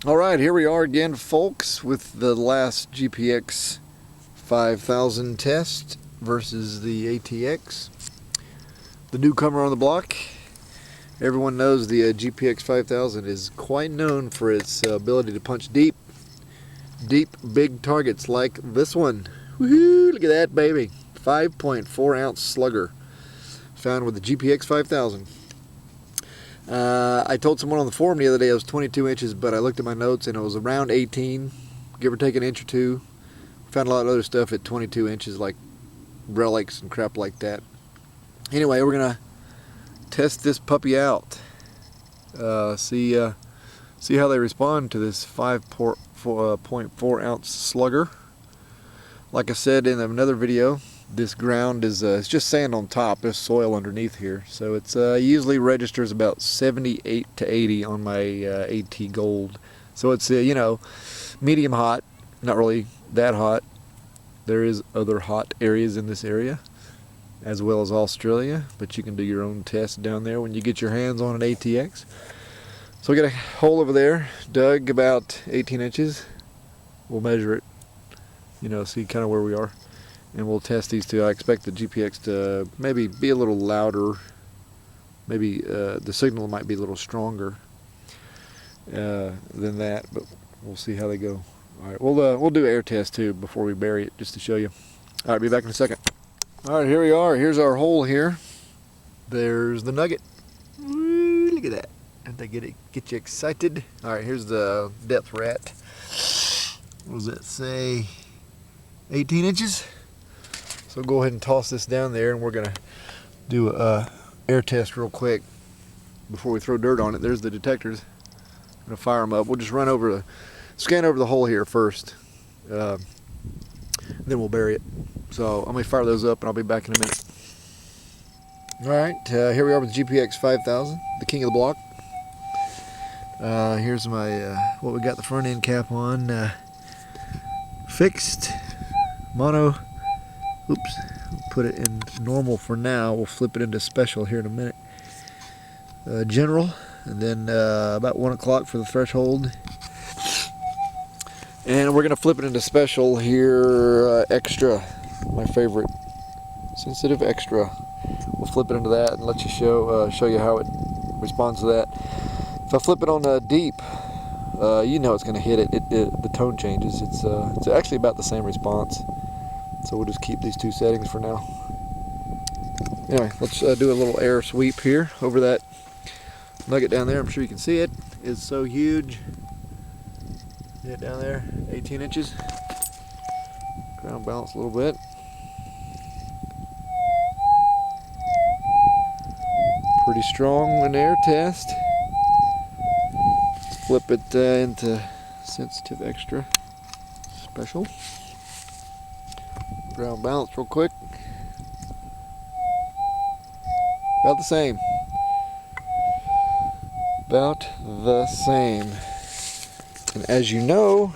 Alright, here we are again, folks, with the last GPX 5000 test versus the ATX. The newcomer on the block. Everyone knows the GPX 5000 is quite known for its ability to punch deep, big targets like this one. Woohoo! Look at that, baby. 5.4 ounce slugger found with the GPX 5000. I told someone on the forum the other day it was 22 inches, but I looked at my notes and it was around 18, give or take an inch or two. Found a lot of other stuff at 22 inches, like relics and crap like that. Anyway, we're gonna test this puppy out. See how they respond to this 5.4 ounce slugger. Like I said in another video, this ground is it's just sand on top. There's soil underneath here, so it's usually registers about 78 to 80 on my AT Gold. So it's you know, medium hot, not really that hot. There is other hot areas in this area, as well as Australia, but you can do your own test down there when you get your hands on an ATX. So we got a hole over there, dug about 18 inches. We'll measure it, you know, see kind of where we are. And we'll test these two. I expect the GPX to maybe be a little louder. Maybe the signal might be a little stronger than that, but we'll see how they go. All right, we'll do air test too before we bury it, just to show you. All right, be back in a second. All right, here we are. Here's our hole here. There's the Nugget. Woo, look at that. Didn't they get you excited? All right, here's the depth rat. What does that say? 18 inches. So go ahead and toss this down there, and we're gonna do a air test real quick before we throw dirt on it. There's the detectors. I'm gonna fire them up. We'll just scan over the hole here first, then we'll bury it. So I'm gonna fire those up, and I'll be back in a minute. All right, here we are with the GPX 5000, the king of the block. Here's my what we got the front end cap on, fixed, mono. Oops, put it in normal for now. We'll flip it into special here in a minute. General, and then about 1 o'clock for the threshold. And we're gonna flip it into special here, extra, my favorite, sensitive extra. We'll flip it into that and let you show you how it responds to that. If I flip it on deep, you know it's gonna hit it. The tone changes. It's actually about the same response. So we'll just keep these two settings for now. Anyway, let's do a little air sweep here over that Nugget down there. I'm sure you can see it. It's so huge. See it down there, 18 inches. Ground balance a little bit. Pretty strong in air test. Flip it into sensitive extra special. Ground balance real quick. About the same. About the same. And as you know,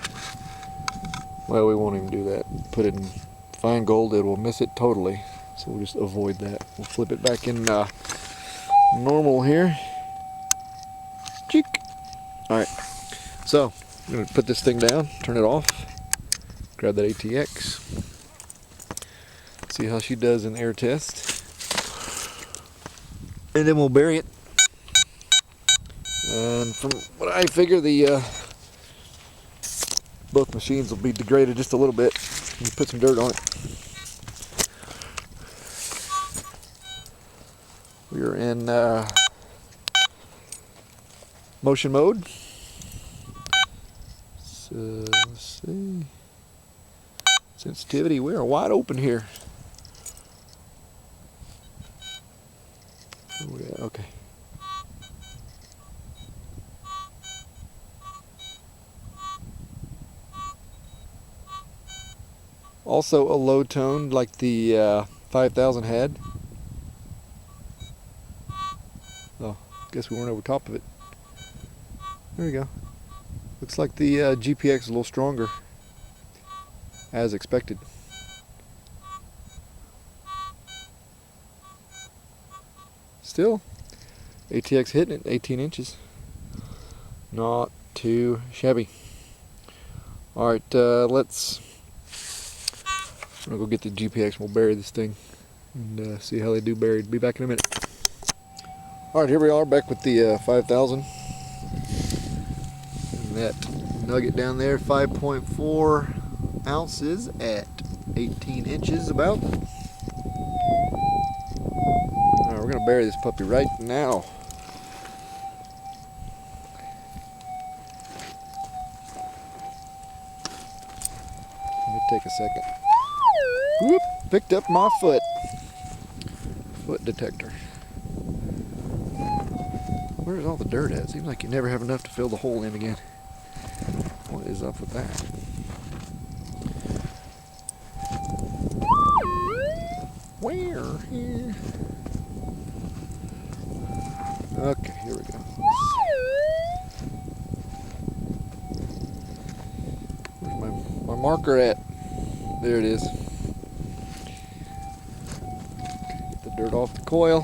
well, we won't even do that. Put it in fine gold, it will miss it totally. So we'll just avoid that. We'll flip it back in normal here. Cheek. Alright. So, I'm going to put this thing down, turn it off, grab that ATX. See how she does in air test, and then we'll bury it. And from what I figure, the both machines will be degraded just a little bit. You put some dirt on it. We are in motion mode. So let's see. Sensitivity. We are wide open here. Okay. Also a low tone like the 5000 had. Oh, guess we weren't over top of it. There we go. Looks like the GPX is a little stronger, as expected. Still, ATX hitting it 18 inches. Not too shabby. Alright, I'm gonna go get the GPX and we'll bury this thing and see how they do buried. Be back in a minute. Alright, here we are back with the 5000. And that Nugget down there, 5.4 ounces at 18 inches about. Alright, we're gonna bury this puppy right now. Let me take a second. Whoop! Picked up my foot detector. Where's all the dirt at? Seems like you never have enough to fill the hole in again. What is up with that? Where? Here. Okay, here we go. Where's my marker at? There it is. Get the dirt off the coil.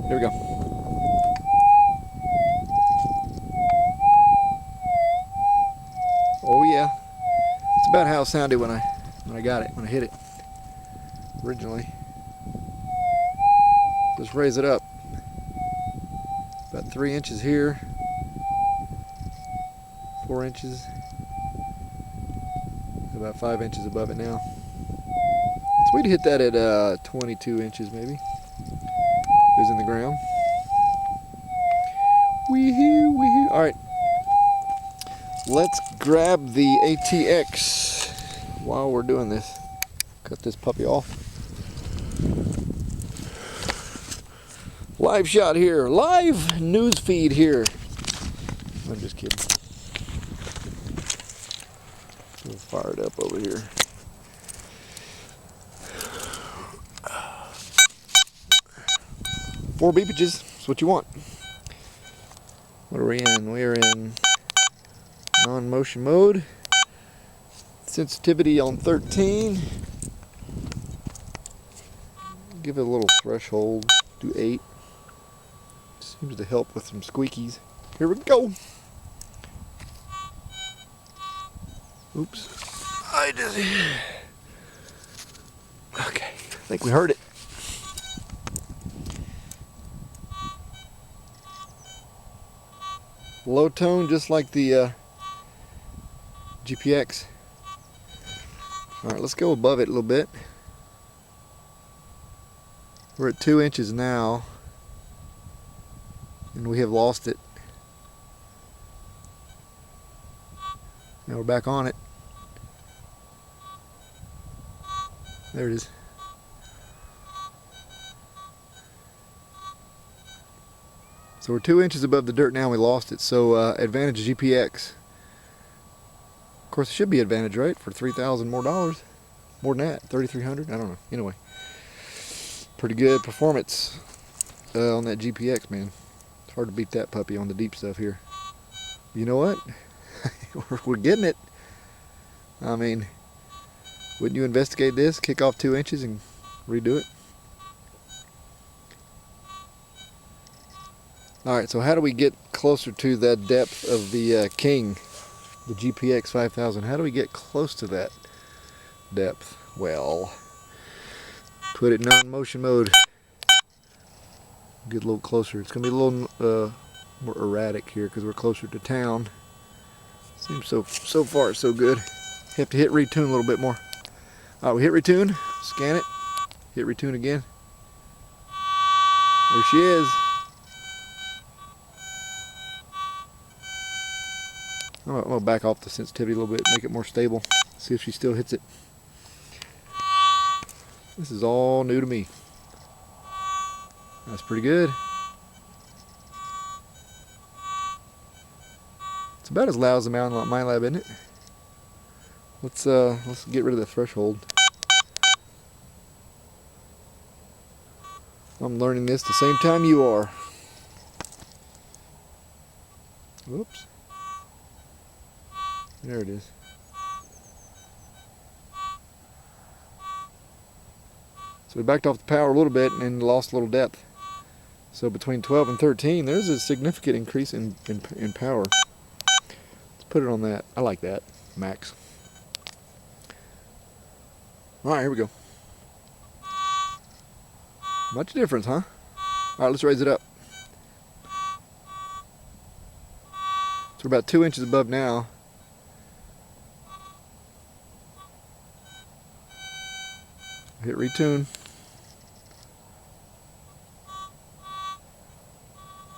There we go. Oh yeah. It's about how it sounded when I got it, when I hit it originally. Just raise it up. About 3 inches here. 4 inches. About 5 inches above it now. So we'd hit that at 22 inches maybe. It was in the ground. Wee-hoo, wee-hoo. Alright. Let's grab the ATX while we're doing this. Cut this puppy off. Live shot here. Live news feed here. I'm just kidding. We'll fire it up over here. Four beepages. That's what you want. What are we in? We are in non-motion mode. Sensitivity on 13. Give it a little threshold. Do 8. Seems to help with some squeakies. Here we go. Oops. Okay. I think we heard it. Low tone, just like the GPX. Alright, let's go above it a little bit. We're at 2 inches now, and we have lost it. Now we're back on it. There it is. So we're 2 inches above the dirt now, and we lost it. So advantage GPX. Of course, it should be advantage, right? For $3,000 more dollars. More than that, 3,300. I don't know. Anyway, pretty good performance on that GPX, man. It's hard to beat that puppy on the deep stuff here. You know what? We're getting it. I mean, wouldn't you investigate this? Kick off 2 inches and redo it. Alright, so how do we get closer to that depth of the King, the GPX 5000? How do we get close to that depth? Well, put it in non-motion mode. Get a little closer. It's going to be a little more erratic here because we're closer to town. Seems so far so good. Have to hit retune a little bit more. Alright, we hit retune, scan it, hit retune again. There she is. I'm going to back off the sensitivity a little bit, make it more stable, see if she still hits it. This is all new to me. That's pretty good. It's about as loud as the Minelab, isn't it? Let's get rid of the threshold. I'm learning this the same time you are. Whoops. There it is. So we backed off the power a little bit and lost a little depth. So between 12 and 13, there's a significant increase in power. Let's put it on that. I like that, max. All right, here we go. Much difference, huh? All right, let's raise it up. So we're about 2 inches above now. Hit retune.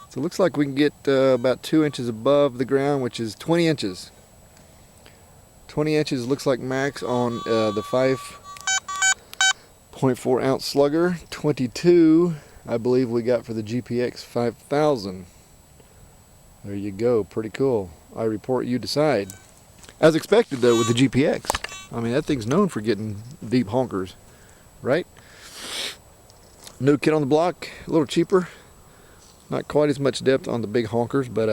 So it looks like we can get about 2 inches above the ground, which is 20 inches. 20 inches looks like max on the 5.4 ounce slugger. 22, I believe we got for the GPX 5000. There you go, pretty cool. I report, you decide. As expected though with the GPX. I mean, that thing's known for getting deep honkers, right? New kit on the block, a little cheaper. Not quite as much depth on the big honkers, but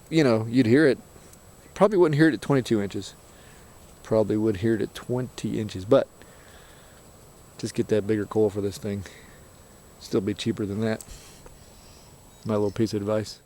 you know, you'd hear it. Probably wouldn't hear it at 22 inches. Probably would hear it at 20 inches, but just get that bigger coil for this thing. Still be cheaper than that. My little piece of advice.